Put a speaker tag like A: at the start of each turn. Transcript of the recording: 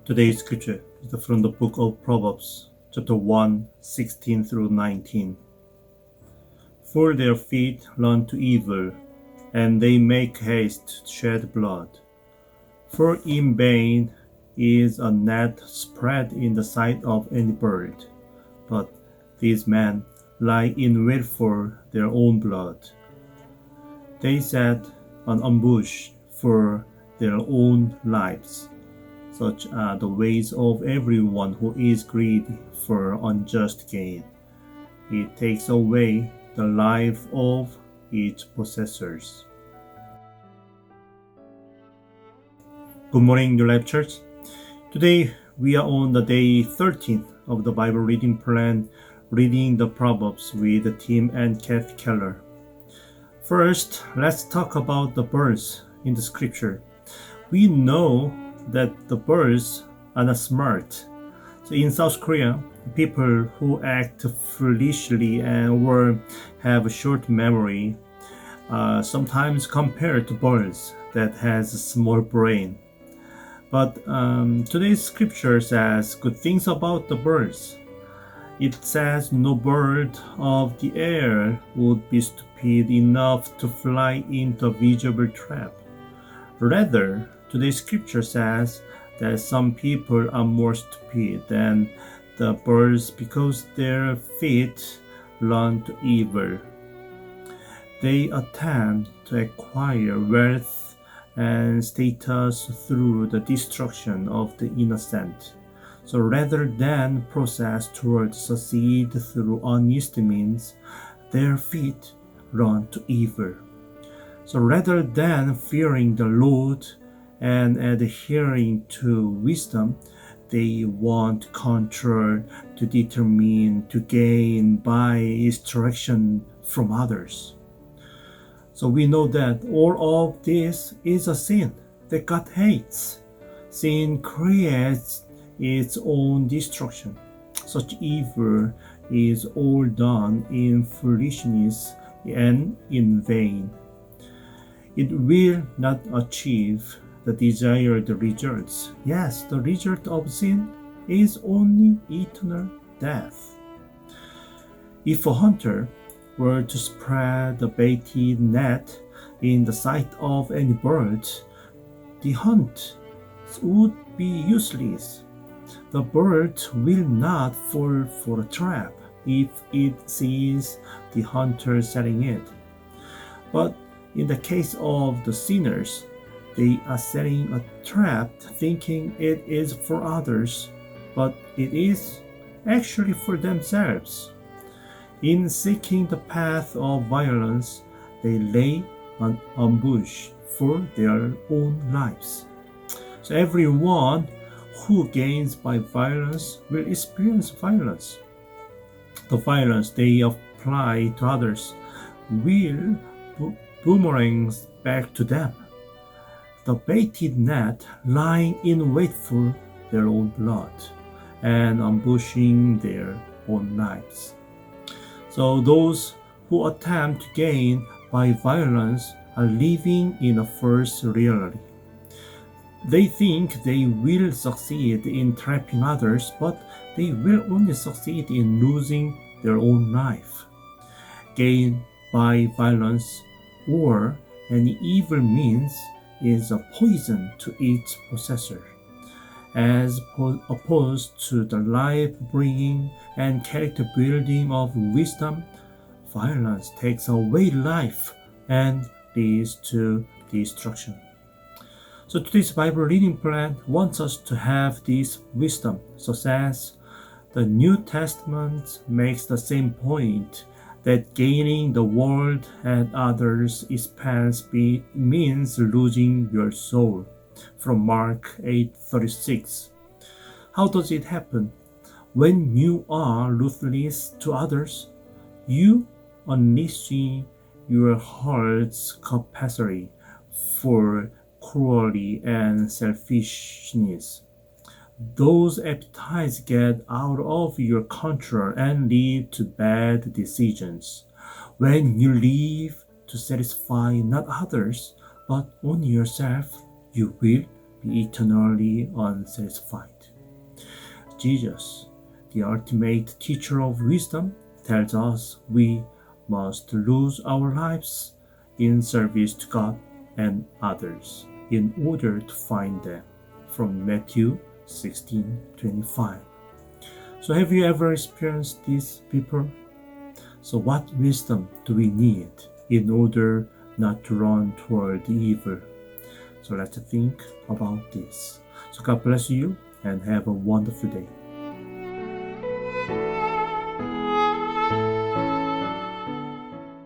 A: Today's scripture is from the book of Proverbs, chapter 1, 16 through 19. For their feet run to evil, and they make haste to shed blood. For in vain is a net spread in the sight of any bird, but these men lie in wait for their own blood. They set an ambush for their own lives. Such are the ways of everyone who is greedy for unjust gain. It takes away the life of its possessors. Good morning, New Life Church. Today we are on the day 13 of the Bible reading plan, reading the Proverbs with Tim and Kathy Keller. First, let's talk about the birds in the scripture. We know that the birds are not smart. So in South Korea, people who act foolishly or have a short memory sometimes compared to birds that has a small brain. But today's scripture says good things about the birds. It says no bird of the air would be stupid enough to fly into a visible trap. Rather, today's scripture says that some people are more stupid than the birds because their feet run to evil. They attempt to acquire wealth and status through the destruction of the innocent. So rather than process towards succeed through honest means, their feet run to evil. So rather than fearing the Lord and adhering to wisdom, they want control to determine to gain by instruction from others. So we know that all of this is a sin that God hates. Sin creates its own destruction. Such evil is all done in foolishness and in vain. It will not achieve the desired results. Yes, the result of sin is only eternal death. If a hunter were to spread the baited net in the sight of any bird, the hunt would be useless. The bird will not fall for a trap if it sees the hunter setting it. But in the case of the sinners, they are setting a trap thinking it is for others, but it is actually for themselves. In seeking the path of violence, they lay an ambush for their own lives. So everyone who gains by violence will experience violence. The violence they apply to others will boomerangs back to them. The baited net lying in wait for their own blood and ambushing their own lives. So those who attempt to gain by violence are living in a false reality. They think they will succeed in trapping others, but they will only succeed in losing their own life. Gain by violence or any evil means is a poison to its possessor. As opposed to the life-bringing and character-building of wisdom, violence takes away life and leads to destruction. So today's Bible reading plan wants us to have this wisdom, such as the New Testament makes the same point that gaining the world at others' expense means losing your soul, from Mark 8:36. How does it happen? When you are ruthless to others, you unleash your heart's capacity for cruelty and selfishness. Those appetites get out of your control and lead to bad decisions. When you live to satisfy not others, but only yourself, you will be eternally unsatisfied. Jesus, the ultimate teacher of wisdom, tells us we must lose our lives in service to God and others in order to find them. From Matthew 16:25. So have you ever experienced this before? So what wisdom do we need in order not to run toward the evil? So let's think about this. So God bless you and have a wonderful day.